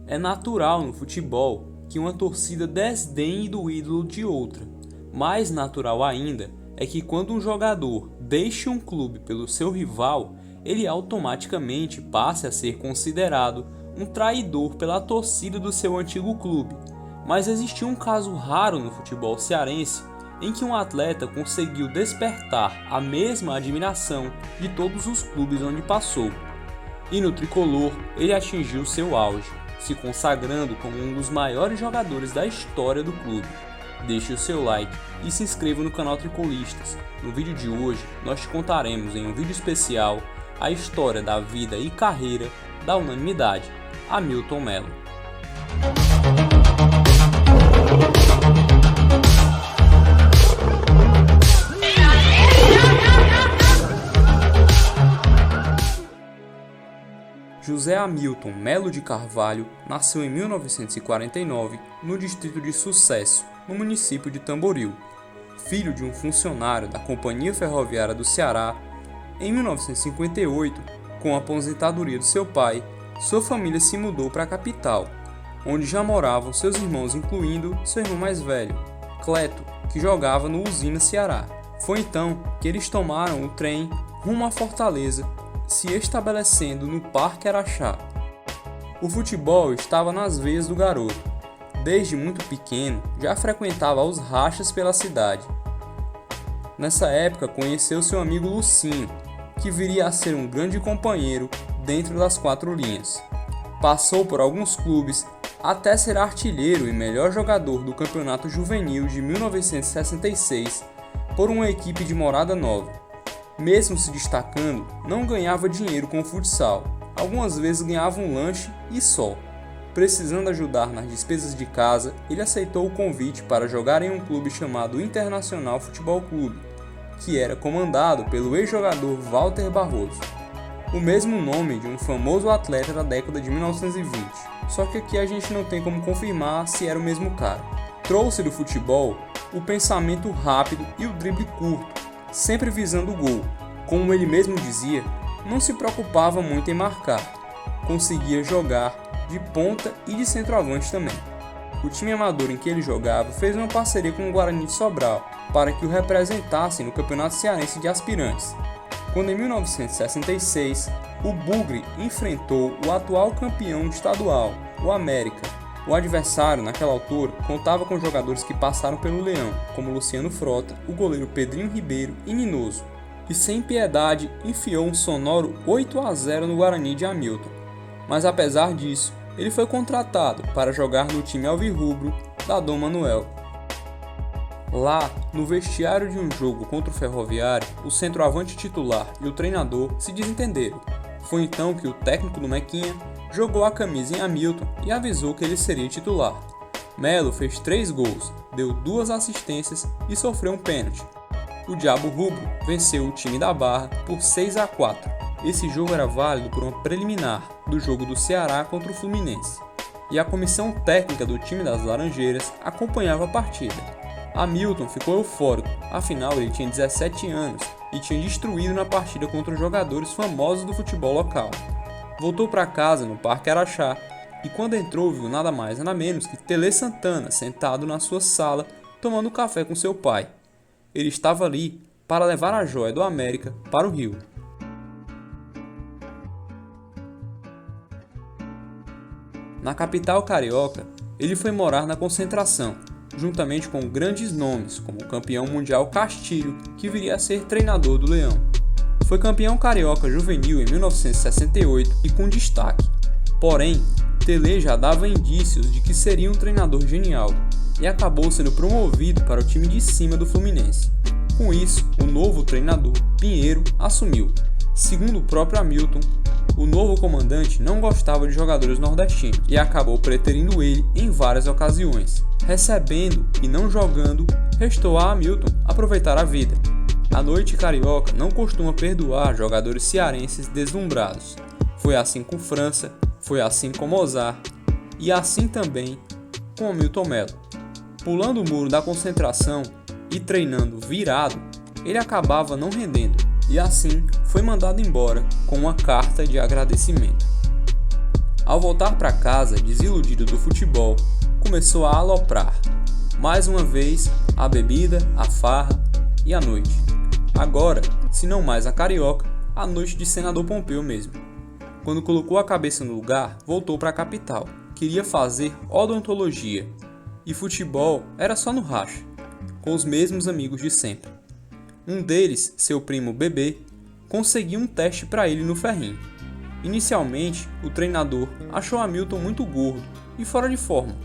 É natural no futebol que uma torcida desdenhe do ídolo de outra. Mais natural ainda é que quando um jogador deixe um clube pelo seu rival, ele automaticamente passe a ser considerado um traidor pela torcida do seu antigo clube. Mas existiu um caso raro no futebol cearense em que um atleta conseguiu despertar a mesma admiração de todos os clubes onde passou. E no tricolor ele atingiu seu auge, se consagrando como um dos maiores jogadores da história do clube. Deixe o seu like e se inscreva no canal Tricolistas. No vídeo de hoje nós te contaremos em um vídeo especial a história da vida e carreira da unanimidade, Hamilton Melo. José Hamilton Melo de Carvalho nasceu em 1949 no distrito de Sucesso, no município de Tamboril. Filho de um funcionário da Companhia Ferroviária do Ceará, em 1958, com a aposentadoria do seu pai, sua família se mudou para a capital, onde já moravam seus irmãos, incluindo seu irmão mais velho, Cleto, que jogava no Usina Ceará. Foi então que eles tomaram o trem rumo à Fortaleza, se estabelecendo no Parque Araxá. O futebol estava nas veias do garoto. Desde muito pequeno, já frequentava os rachas pela cidade. Nessa época, conheceu seu amigo Lucinho, que viria a ser um grande companheiro dentro das quatro linhas. Passou por alguns clubes até ser artilheiro e melhor jogador do Campeonato Juvenil de 1966 por uma equipe de Morada Nova. Mesmo se destacando, não ganhava dinheiro com o futsal. Algumas vezes ganhava um lanche e só. Precisando ajudar nas despesas de casa, ele aceitou o convite para jogar em um clube chamado Internacional Futebol Clube, que era comandado pelo ex-jogador Walter Barroso, o mesmo nome de um famoso atleta da década de 1920. Só que aqui a gente não tem como confirmar se era o mesmo cara. Trouxe do futebol o pensamento rápido e o drible curto, sempre visando o gol. Como ele mesmo dizia, não se preocupava muito em marcar, conseguia jogar de ponta e de centroavante também. O time amador em que ele jogava fez uma parceria com o Guarani de Sobral para que o representassem no Campeonato Cearense de Aspirantes. Quando em 1966 o Bugre enfrentou o atual campeão estadual, o América. O adversário, naquela altura, contava com jogadores que passaram pelo Leão, como Luciano Frota, o goleiro Pedrinho Ribeiro e Ninoso, e sem piedade enfiou um sonoro 8-0 no Guarani de Hamilton. Mas apesar disso, ele foi contratado para jogar no time alvirrubro da Dom Manuel. Lá, no vestiário de um jogo contra o Ferroviário, o centroavante titular e o treinador se desentenderam. Foi então que o técnico do Mequinha jogou a camisa em Hamilton e avisou que ele seria titular. Melo fez 3 gols, deu 2 assistências e sofreu um pênalti. O Diabo Rubro venceu o time da Barra por 6-4. Esse jogo era válido por uma preliminar do jogo do Ceará contra o Fluminense, e a comissão técnica do time das Laranjeiras acompanhava a partida. Hamilton ficou eufórico, afinal ele tinha 17 anos e tinha destruído na partida contra os jogadores famosos do futebol local. Voltou para casa no Parque Araxá e quando entrou viu nada mais nada menos que Tele Santana sentado na sua sala tomando café com seu pai. Ele estava ali para levar a joia do América para o Rio. Na capital carioca, ele foi morar na Concentração, juntamente com grandes nomes como o campeão mundial Castilho, que viria a ser treinador do Leão. Foi campeão carioca juvenil em 1968 e com destaque. Porém, Tele já dava indícios de que seria um treinador genial e acabou sendo promovido para o time de cima do Fluminense. Com isso, o novo treinador, Pinheiro, assumiu. Segundo o próprio Hamilton, o novo comandante não gostava de jogadores nordestinos e acabou preterindo ele em várias ocasiões. Recebendo e não jogando, restou a Hamilton aproveitar a vida. A noite carioca não costuma perdoar jogadores cearenses deslumbrados. Foi assim com França, foi assim com Mozart e assim também com Hamilton Melo. Pulando o muro da Concentração e treinando virado, ele acabava não rendendo e assim foi mandado embora com uma carta de agradecimento. Ao voltar para casa, desiludido do futebol, começou a aloprar. Mais uma vez, a bebida, a farra e a noite. Agora, se não mais a carioca, a noite de Senador Pompeu mesmo. Quando colocou a cabeça no lugar, voltou para a capital. Queria fazer odontologia. E futebol era só no racha, com os mesmos amigos de sempre. Um deles, seu primo Bebê, conseguiu um teste para ele no ferrinho. Inicialmente, o treinador achou Hamilton muito gordo e fora de forma.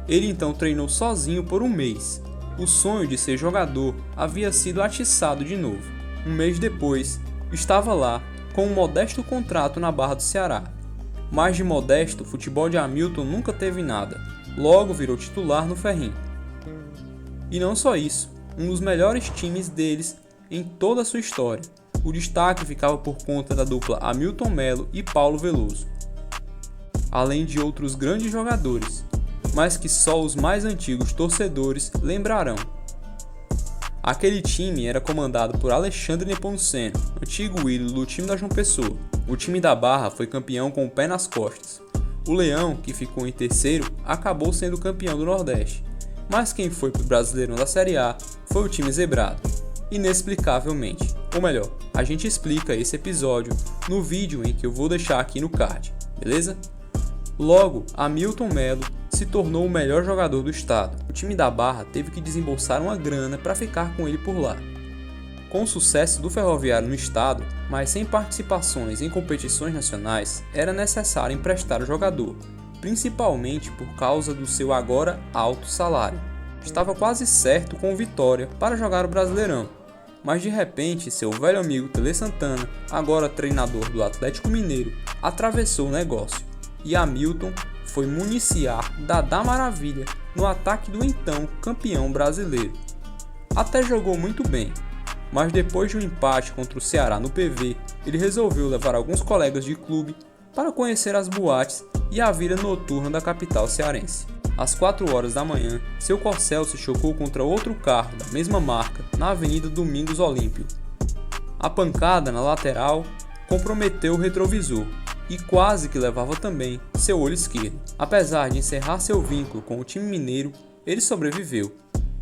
Ele então treinou sozinho por um mês. O sonho de ser jogador havia sido atiçado de novo. Um mês depois, estava lá com um modesto contrato na Barra do Ceará. Mais de modesto, o futebol de Hamilton nunca teve nada. Logo virou titular no ferrinho. E não só isso, um dos melhores times deles em toda a sua história. O destaque ficava por conta da dupla Hamilton Melo e Paulo Veloso, além de outros grandes jogadores, mas que só os mais antigos torcedores lembrarão. Aquele time era comandado por Alexandre Nepomuceno, antigo ídolo do time da João Pessoa. O time da Barra foi campeão com o pé nas costas. O Leão, que ficou em terceiro, acabou sendo campeão do Nordeste, mas quem foi para o Brasileirão da Série A foi o time zebrado, inexplicavelmente. Ou melhor, a gente explica esse episódio no vídeo em que eu vou deixar aqui no card, beleza? Logo, Hamilton Melo se tornou o melhor jogador do estado. O time da Barra teve que desembolsar uma grana para ficar com ele por lá. Com o sucesso do Ferroviário no estado, mas sem participações em competições nacionais, era necessário emprestar o jogador, principalmente por causa do seu agora alto salário. Estava quase certo com o Vitória para jogar o Brasileirão, mas de repente seu velho amigo Tele Santana, agora treinador do Atlético Mineiro, atravessou o negócio e Hamilton foi municiar Dadá Maravilha no ataque do então campeão brasileiro. Até jogou muito bem, mas depois de um empate contra o Ceará no PV, ele resolveu levar alguns colegas de clube para conhecer as boates e a vida noturna da capital cearense. Às 4 horas da manhã, seu Corcel se chocou contra outro carro da mesma marca na Avenida Domingos Olímpio. A pancada na lateral comprometeu o retrovisor e quase que levava também seu olho esquerdo. Apesar de encerrar seu vínculo com o time mineiro, ele sobreviveu,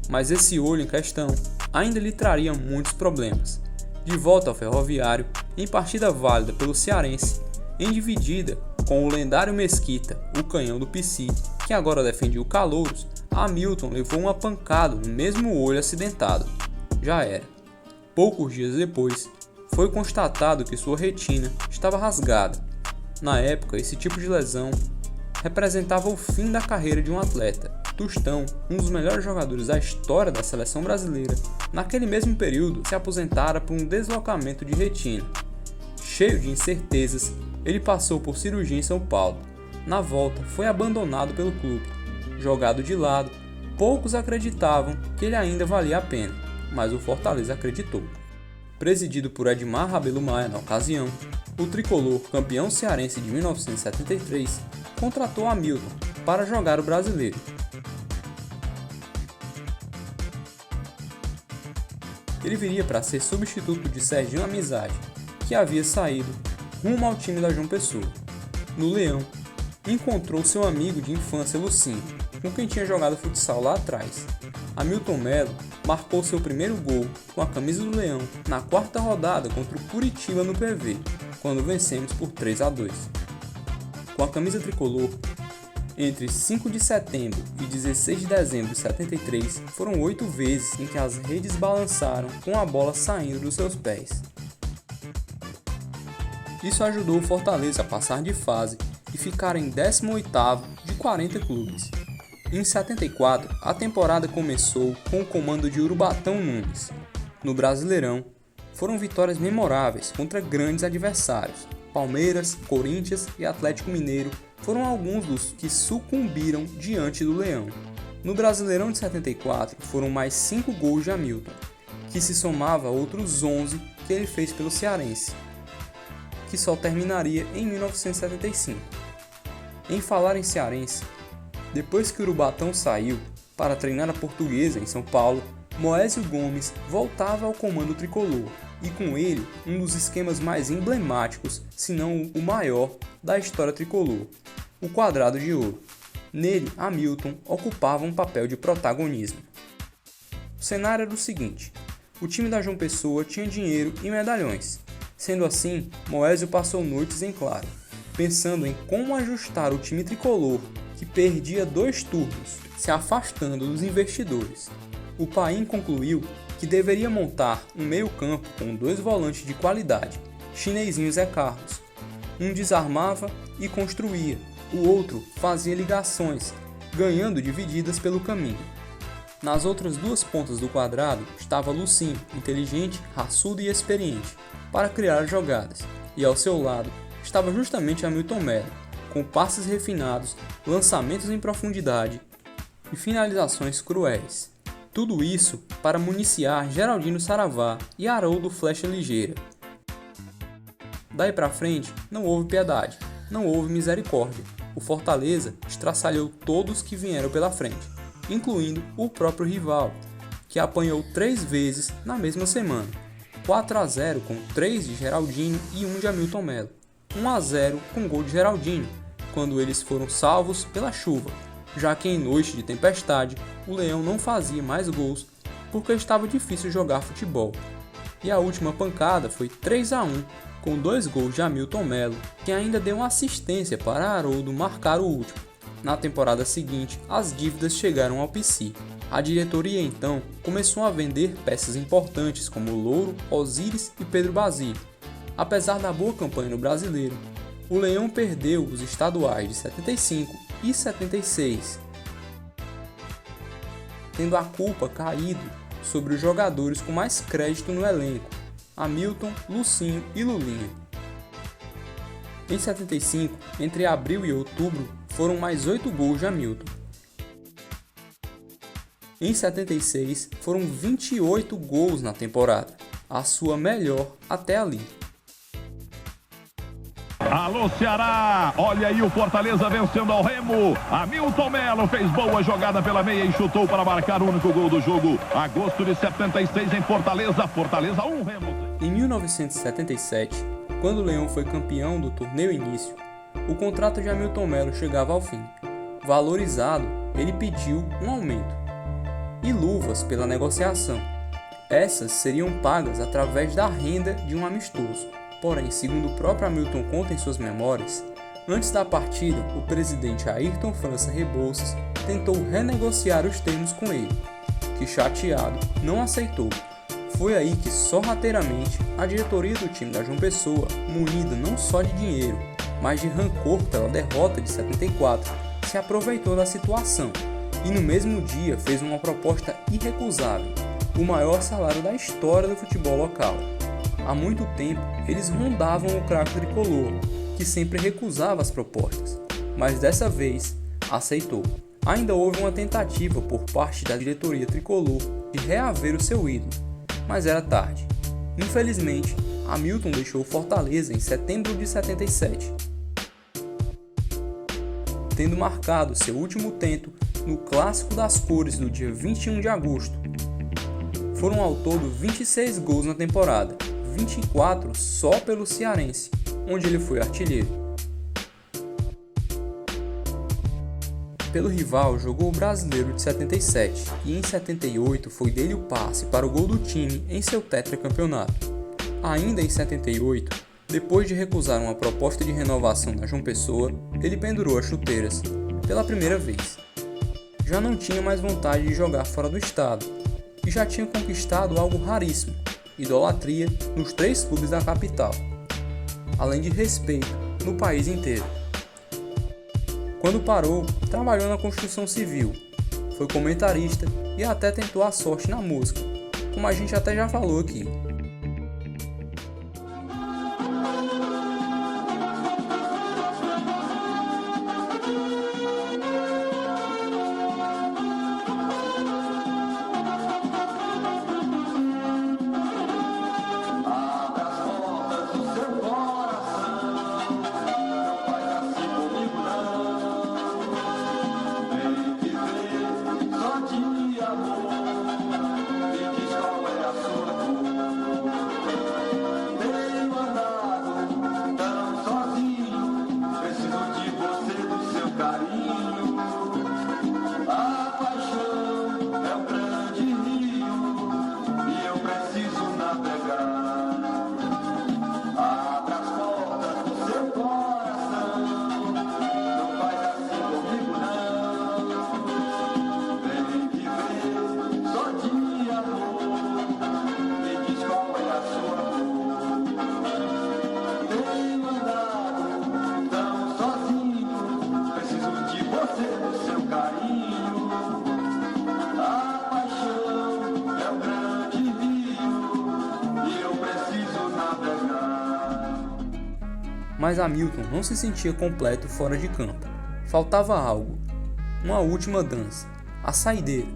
mas esse olho em questão ainda lhe traria muitos problemas. De volta ao Ferroviário, em partida válida pelo cearense, em dividida com o lendário Mesquita, o canhão do PC, que agora defendia o Calouros, Hamilton levou uma pancada no mesmo olho acidentado. Já era. Poucos dias depois, foi constatado que sua retina estava rasgada. Na época, esse tipo de lesão representava o fim da carreira de um atleta. Tostão, um dos melhores jogadores da história da seleção brasileira, naquele mesmo período se aposentara por um deslocamento de retina. Cheio de incertezas, ele passou por cirurgia em São Paulo. Na volta, foi abandonado pelo clube. Jogado de lado, poucos acreditavam que ele ainda valia a pena, mas o Fortaleza acreditou. Presidido por Edmar Rabelo Maia na ocasião, o tricolor, campeão cearense de 1973, contratou Hamilton para jogar o Brasileiro. Ele viria para ser substituto de Serginho Amizade, que havia saído rumo ao time da João Pessoa. No Leão, encontrou seu amigo de infância Lucinho, com quem tinha jogado futsal lá atrás. Hamilton Melo marcou seu primeiro gol com a camisa do Leão na 4ª rodada contra o Curitiba no PV, quando vencemos por 3-2. Com a camisa tricolor, entre 5 de setembro e 16 de dezembro de 73, foram 8 vezes em que as redes balançaram com a bola saindo dos seus pés. Isso ajudou o Fortaleza a passar de fase e ficar em 18º de 40 clubes. Em 74, a temporada começou com o comando de Urubatão Nunes. No Brasileirão, foram vitórias memoráveis contra grandes adversários. Palmeiras, Corinthians e Atlético Mineiro foram alguns dos que sucumbiram diante do Leão. No Brasileirão de 74, foram mais 5 gols de Hamilton, que se somava a outros 11 que ele fez pelo cearense, que só terminaria em 1975. Em falar em cearense, depois que o Urubatão saiu para treinar a Portuguesa em São Paulo, Moésio Gomes voltava ao comando tricolor e com ele um dos esquemas mais emblemáticos, se não o maior, da história tricolor, o quadrado de ouro. Nele, Hamilton ocupava um papel de protagonismo. O cenário era o seguinte: o time da João Pessoa tinha dinheiro e medalhões. Sendo assim, Moésio passou noites em claro, pensando em como ajustar o time tricolor, que perdia 2 turnos, se afastando dos investidores. O Paim concluiu que deveria montar um meio-campo com 2 volantes de qualidade, Chinesinho e Zé Carlos. Um desarmava e construía, o outro fazia ligações, ganhando divididas pelo caminho. Nas outras 2 pontas do quadrado estava Lucinho, inteligente, raçudo e experiente, para criar jogadas, e ao seu lado estava justamente Hamilton Melo, com passes refinados, lançamentos em profundidade e finalizações cruéis. Tudo isso para municiar Geraldino Saravá e Haroldo Flecha Ligeira. Daí pra frente, não houve piedade, não houve misericórdia. O Fortaleza estraçalhou todos que vieram pela frente, incluindo o próprio rival, que apanhou 3 vezes na mesma semana. 4-0 com 3 de Geraldinho e 1 de Hamilton Melo. 1-0 com gol de Geraldinho, quando eles foram salvos pela chuva, já que em noite de tempestade o Leão não fazia mais gols porque estava difícil jogar futebol. E a última pancada foi 3-1 com 2 gols de Hamilton Melo, que ainda deu uma assistência para Haroldo marcar o último. Na temporada seguinte, as dívidas chegaram ao PC. A diretoria então começou a vender peças importantes como Louro, Osíris e Pedro Basílio. Apesar da boa campanha no Brasileiro, o Leão perdeu os estaduais de 75 e 76, tendo a culpa caído sobre os jogadores com mais crédito no elenco, Hamilton, Lucinho e Lulinha. Em 75, entre abril e outubro, foram mais 8 gols de Hamilton. Em 76, foram 28 gols na temporada, a sua melhor até ali. Alô Ceará, olha aí o Fortaleza vencendo ao Remo. Hamilton Melo fez boa jogada pela meia e chutou para marcar o único gol do jogo. Agosto de 76 em Fortaleza, Fortaleza 1, Remo. Em 1977, quando o Leão foi campeão do torneio início, o contrato de Hamilton Melo chegava ao fim. Valorizado, ele pediu um aumento e luvas pela negociação. Essas seriam pagas através da renda de um amistoso. Porém, segundo o próprio Hamilton conta em suas memórias, antes da partida, o presidente Ayrton França Rebouças tentou renegociar os termos com ele, que chateado não aceitou. Foi aí que sorrateiramente a diretoria do time da João Pessoa, munida não só de dinheiro, mas de rancor pela derrota de 74, se aproveitou da situação e no mesmo dia fez uma proposta irrecusável, o maior salário da história do futebol local. Há muito tempo, eles rondavam o craque tricolor, que sempre recusava as propostas, mas dessa vez aceitou. Ainda houve uma tentativa por parte da diretoria tricolor de reaver o seu ídolo, mas era tarde. Infelizmente, Hamilton deixou Fortaleza em setembro de 77, tendo marcado seu último tento no Clássico das Cores do dia 21 de agosto. Foram ao todo 26 gols na temporada, 24 só pelo Cearense, onde ele foi artilheiro. Pelo rival, jogou o Brasileiro de 77 e em 78 foi dele o passe para o gol do time em seu tetracampeonato. Ainda em 78, depois de recusar uma proposta de renovação na João Pessoa, ele pendurou as chuteiras, pela primeira vez. Já não tinha mais vontade de jogar fora do estado e já tinha conquistado algo raríssimo: idolatria nos 3 clubes da capital, além de respeito no país inteiro. Quando parou, trabalhou na construção civil, foi comentarista e até tentou a sorte na música, como a gente até já falou aqui. você no seu carinho. A paixão é um grande rio e eu preciso navegar. Mas Hamilton não se sentia completo fora de campo. Faltava algo. Uma última dança. A saideira.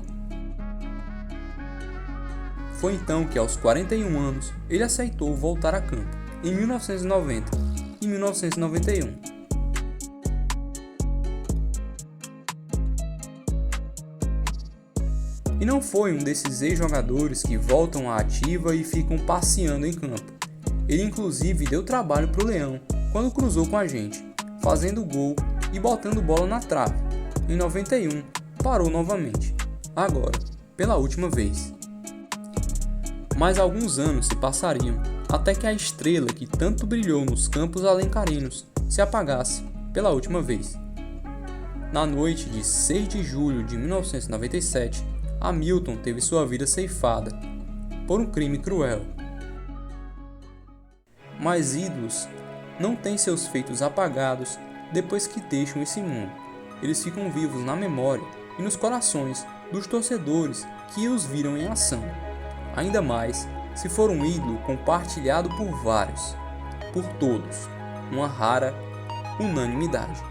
Foi então que, aos 41 anos, ele aceitou voltar a campo, em 1990 e 1991. E não foi um desses ex-jogadores que voltam à ativa e ficam passeando em campo. Ele inclusive deu trabalho para o Leão quando cruzou com a gente, fazendo gol e botando bola na trave. Em 91, parou novamente, agora, pela última vez. Mas alguns anos se passariam até que a estrela que tanto brilhou nos campos alencarinos se apagasse pela última vez. Na noite de 6 de julho de 1997, Hamilton teve sua vida ceifada por um crime cruel. Mas ídolos não têm seus feitos apagados depois que deixam esse mundo. Eles ficam vivos na memória e nos corações dos torcedores que os viram em ação. Ainda mais se for um ídolo compartilhado por vários, por todos, uma rara unanimidade.